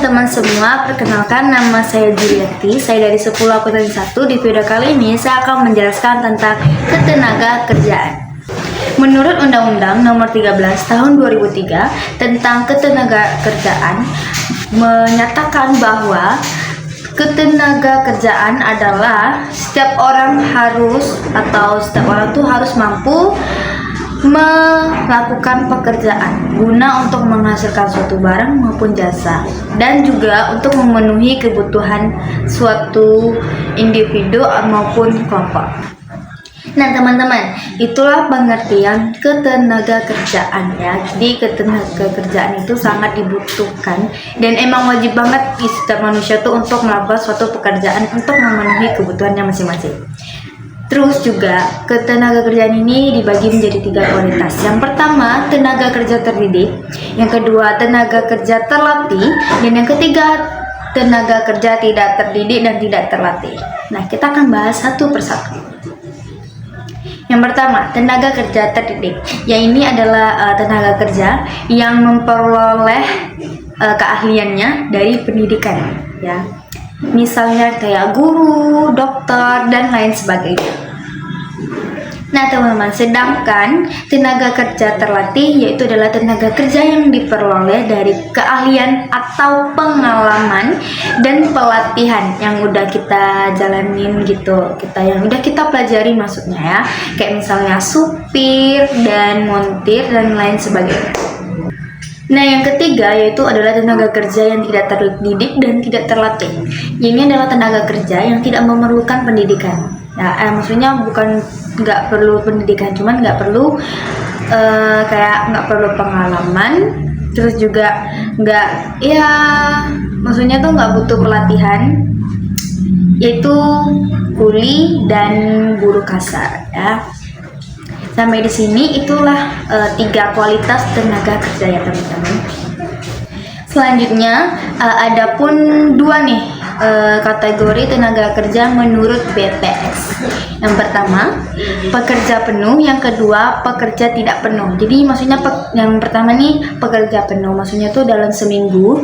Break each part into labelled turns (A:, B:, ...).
A: teman-teman semua, perkenalkan nama saya Juliati. Saya dari 10 akuntansi 1. Di video kali ini saya akan menjelaskan tentang ketenaga kerjaan. Menurut Undang-Undang Nomor 13 Tahun 2003 tentang ketenaga kerjaan menyatakan bahwa ketenaga kerjaan adalah setiap orang tuh harus mampu melakukan pekerjaan guna untuk menghasilkan suatu barang maupun jasa, dan juga untuk memenuhi kebutuhan suatu individu maupun kelompok. Nah teman-teman, itulah pengertian ketenaga kerjaan ya. Jadi ketenaga kerjaan itu sangat dibutuhkan dan emang wajib banget di setiap manusia tuh untuk melakukan suatu pekerjaan untuk memenuhi kebutuhannya masing-masing. Terus juga ketenaga kerjaan ini dibagi menjadi 3 kualitas. Yang pertama, tenaga kerja terdidik. Yang kedua, tenaga kerja terlatih. Dan yang ketiga, tenaga kerja tidak terdidik dan tidak terlatih. Nah, kita akan bahas satu persatu. Yang pertama, tenaga kerja terdidik. Yang ini adalah tenaga kerja yang memperoleh keahliannya dari pendidikan, ya. Misalnya kayak guru, dokter, dan lain sebagainya. Nah teman-teman, sedangkan tenaga kerja terlatih yaitu adalah tenaga kerja yang diperoleh dari keahlian atau pengalaman dan pelatihan yang udah kita jalanin gitu, yang udah kita pelajari maksudnya ya, kayak misalnya supir dan montir dan lain sebagainya. Nah yang ketiga yaitu adalah tenaga kerja yang tidak terdidik dan tidak terlatih. Ini adalah tenaga kerja yang tidak memerlukan pendidikan. Nah, maksudnya bukan nggak perlu pendidikan, cuman nggak perlu pengalaman, terus juga maksudnya tuh nggak butuh pelatihan, yaitu kuli dan buruh kasar ya. Sampai di sini itulah 3 kualitas tenaga kerja ya teman-teman. Selanjutnya ada pun 2 nih kategori tenaga kerja menurut BPS. Yang pertama, pekerja penuh. Yang kedua, pekerja tidak penuh. Jadi maksudnya yang pertama nih pekerja penuh, maksudnya tuh dalam seminggu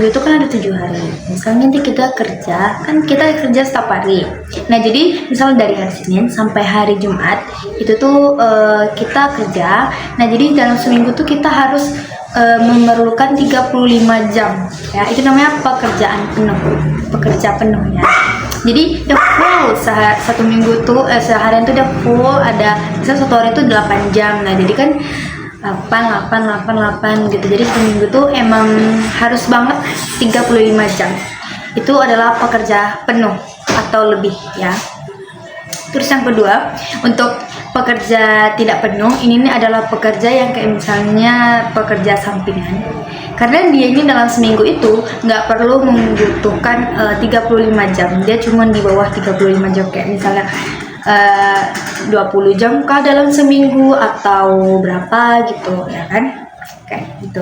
A: itu kan ada 7 hari. Misalnya nanti kita kerja setiap hari. Nah jadi misal dari hari Senin sampai hari Jumat itu tuh kita kerja. Nah jadi dalam seminggu tuh kita harus memerlukan 35 jam ya, itu namanya pekerja penuh ya. Jadi udah full satu minggu tuh seharian tuh udah full, ada misal satu hari tuh 8 jam. Nah jadi kan 8 gitu, jadi seminggu tuh emang harus banget 35 jam. Itu adalah pekerja penuh atau lebih ya. Terus yang kedua, untuk pekerja tidak penuh, ini adalah pekerja yang kayak misalnya pekerja sampingan. Karena dia ini dalam seminggu itu nggak perlu membutuhkan 35 jam. Dia cuma di bawah 35 jam, kayak misalnya 20 jam kah dalam seminggu atau berapa gitu ya kan, kayak gitu.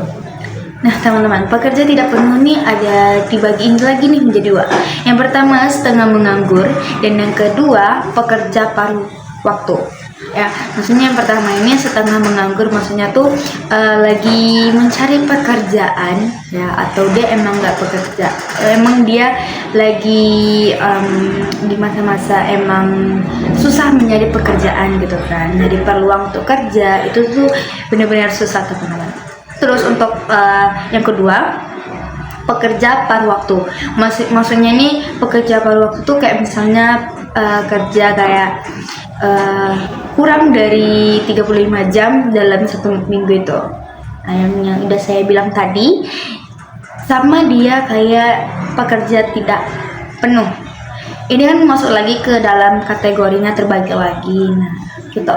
A: Nah teman-teman, pekerja tidak penuh nih ada dibagiin lagi nih menjadi 2. Yang pertama setengah menganggur, dan yang kedua pekerja paruh waktu ya. Maksudnya yang pertama ini setengah menganggur, maksudnya tuh lagi mencari pekerjaan ya, atau dia emang nggak bekerja, emang dia lagi di masa-masa emang susah mencari pekerjaan gitu kan, jadi peluang untuk kerja itu tuh benar-benar susah teman-teman. Terus untuk yang kedua, pekerja paruh waktu. Maksudnya ini pekerja paruh waktu tuh kayak misalnya kerja kayak kurang dari 35 jam dalam 1 minggu itu. Nah, yang udah saya bilang tadi, sama dia kayak pekerja tidak penuh. Ini kan masuk lagi ke dalam kategorinya terbagi lagi. Nah, gitu.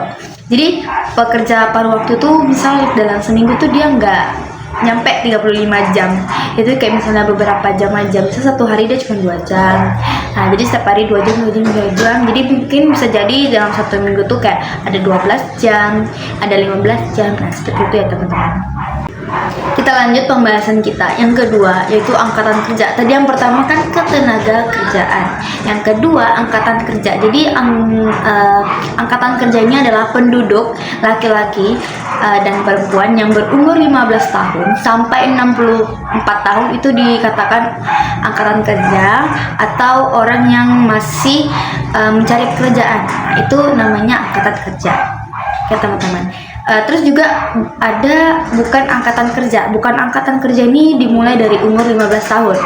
A: Jadi pekerja paruh waktu tuh misal dalam seminggu tuh dia nggak nyampe 35 jam. Itu kayak misalnya beberapa jam aja. Misal satu hari dia cuma 2 jam. Nah jadi setiap hari 2 jam. Jadi mungkin bisa jadi dalam 1 minggu tuh kayak ada 12 jam, ada 15 jam. Nah seperti itu ya teman-teman. Kita lanjut pembahasan kita. Yang kedua yaitu angkatan kerja. Tadi yang pertama kan ketenaga kerjaan, yang kedua angkatan kerja. Jadi angkatan kerjanya adalah penduduk laki-laki dan perempuan yang berumur 15 tahun sampai 64 tahun itu dikatakan angkatan kerja atau orang yang masih mencari pekerjaan. Nah, itu namanya angkatan kerja. Oke teman-teman. Terus juga ada bukan angkatan kerja. Bukan angkatan kerja ini dimulai dari umur 15 tahun.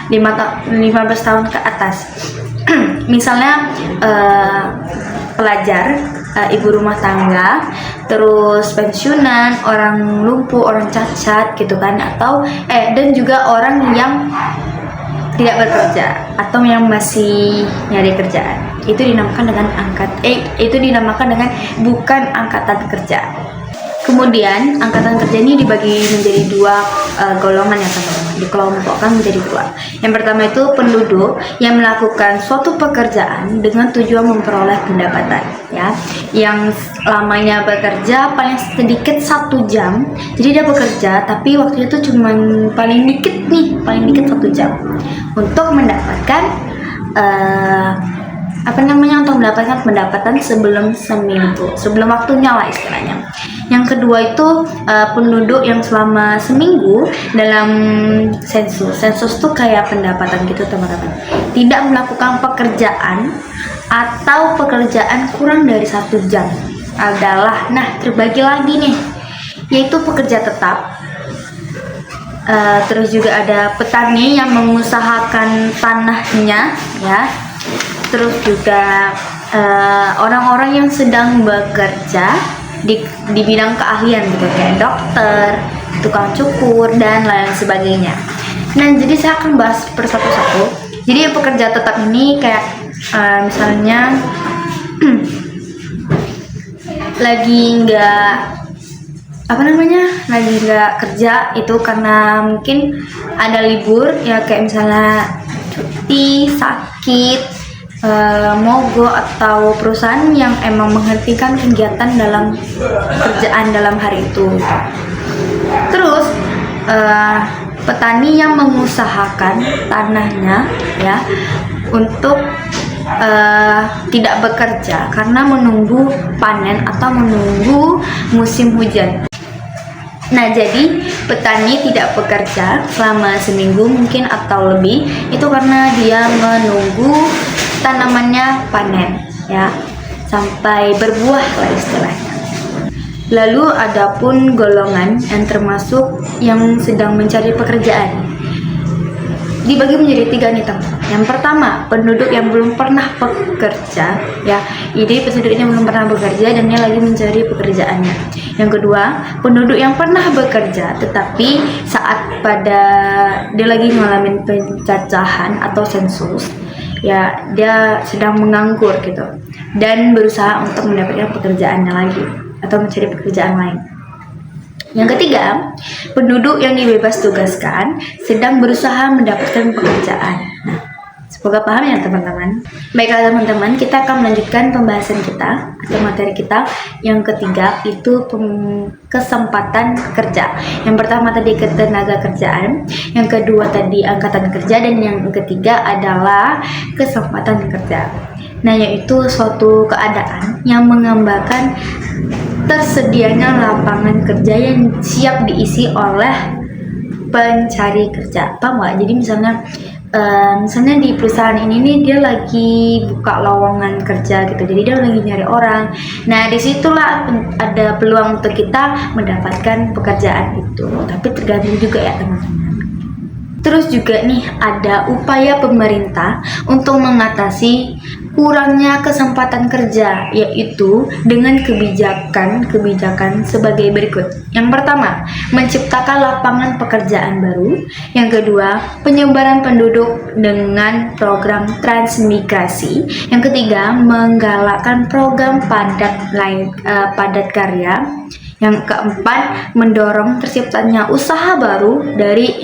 A: 15 tahun ke atas. Misalnya pelajar, ibu rumah tangga, terus pensiunan, orang lumpuh, orang cacat gitu kan, atau dan juga orang yang tidak bekerja atau yang masih nyari kerjaan. Itu dinamakan dengan bukan angkatan kerja. Kemudian angkatan kerja ini dibagi menjadi dua golongan ya teman-teman, dikelompokkan menjadi dua. Yang pertama itu penduduk yang melakukan suatu pekerjaan dengan tujuan memperoleh pendapatan, ya, yang lamanya bekerja paling sedikit 1 jam. Jadi dia bekerja tapi waktunya itu cuma paling dikit 1 jam untuk mendapatkan untuk mendapatkan pendapatan sebelum seminggu, sebelum waktunya lah istilahnya. Yang kedua itu penduduk yang selama seminggu dalam sensus tuh kayak pendapatan gitu teman-teman, tidak melakukan pekerjaan atau pekerjaan kurang dari 1 jam adalah, terbagi lagi nih, yaitu pekerja tetap. Terus juga ada petani yang mengusahakan tanahnya, ya. Terus juga orang-orang yang sedang bekerja di bidang keahlian gitu, kayak dokter, tukang cukur, dan lain sebagainya. Nah, jadi saya akan bahas persatu-satu. Jadi pekerja tetap ini kayak misalnya lagi nggak kerja itu karena mungkin ada libur, ya, kayak misalnya cuti, sakit, mogok, atau perusahaan yang emang menghentikan kegiatan dalam kerjaan dalam hari itu. Terus petani yang mengusahakan tanahnya, ya, untuk tidak bekerja karena menunggu panen atau menunggu musim hujan. Nah, jadi petani tidak bekerja selama seminggu mungkin atau lebih, itu karena dia menunggu tanamannya panen, ya, sampai berbuah lah istilahnya. Lalu adapun golongan yang termasuk yang sedang mencari pekerjaan dibagi menjadi 3 nih teman. Yang pertama, penduduk yang belum pernah bekerja, ya. Jadi penduduk ini belum pernah bekerja dan dia lagi mencari pekerjaannya. Yang kedua, penduduk yang pernah bekerja tetapi saat dia lagi ngalamin pencacahan atau sensus, ya, dia sedang menganggur gitu dan berusaha untuk mendapatkan pekerjaannya lagi atau mencari pekerjaan lain. Yang ketiga, penduduk yang dibebas tugaskan sedang berusaha mendapatkan pekerjaan. Nah, semoga paham ya teman-teman. Baiklah teman-teman, kita akan melanjutkan pembahasan kita atau materi kita. Yang ketiga itu kesempatan kerja. Yang pertama tadi ketenaga kerjaan, yang kedua tadi angkatan kerja, dan yang ketiga adalah kesempatan kerja. Nah, yaitu suatu keadaan yang menggambarkan tersedianya lapangan kerja yang siap diisi oleh pencari kerja. Paham nggak? Jadi misalnya di perusahaan ini nih dia lagi buka lowongan kerja gitu, jadi dia lagi nyari orang. Nah, disitulah ada peluang untuk kita mendapatkan pekerjaan itu, tapi tergantung juga ya teman-teman. Terus juga nih ada upaya pemerintah untuk mengatasi kurangnya kesempatan kerja, yaitu dengan kebijakan sebagai berikut. Yang pertama, menciptakan lapangan pekerjaan baru. Yang kedua, penyebaran penduduk dengan program transmigrasi. Yang ketiga, menggalakkan program padat karya. Yang keempat, mendorong terciptanya usaha baru dari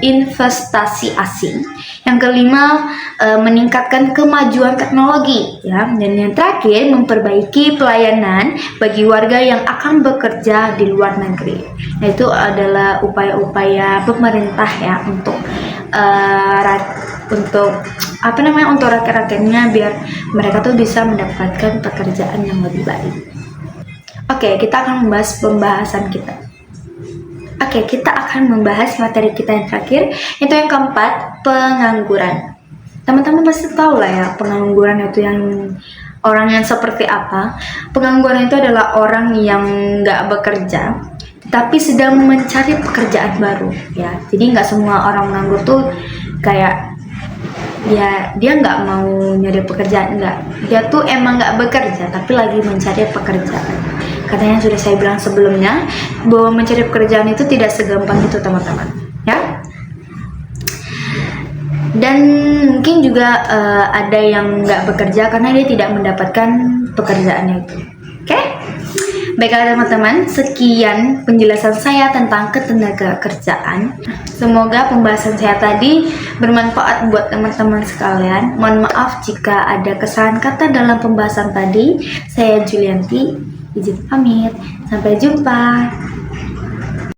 A: investasi asing. Yang kelima, meningkatkan kemajuan teknologi, ya. Dan yang terakhir, memperbaiki pelayanan bagi warga yang akan bekerja di luar negeri. Nah, itu adalah upaya-upaya pemerintah ya untuk rakyat-rakyatnya biar mereka tuh bisa mendapatkan pekerjaan yang lebih baik. Oke, kita akan membahas pembahasan kita. Oke, kita akan membahas materi kita yang terakhir, yaitu yang keempat, pengangguran. Teman-teman pasti tahu lah ya, pengangguran itu yang orang yang seperti apa. Pengangguran itu adalah orang yang nggak bekerja, tapi sedang mencari pekerjaan baru ya. Jadi nggak semua orang menganggur tuh kayak dia nggak mau nyari pekerjaan, nggak. Dia tuh emang nggak bekerja, tapi lagi mencari pekerjaan. Karena yang sudah saya bilang sebelumnya, bahwa mencari pekerjaan itu tidak segampang itu teman-teman ya. Dan mungkin juga ada yang nggak bekerja karena dia tidak mendapatkan pekerjaannya itu. Oke? Baiklah teman-teman, sekian penjelasan saya tentang ketenaga kerjaan. Semoga pembahasan saya tadi bermanfaat buat teman-teman sekalian. Mohon maaf jika ada kesalahan kata dalam pembahasan tadi. Saya Julianti, izin pamit. Sampai jumpa.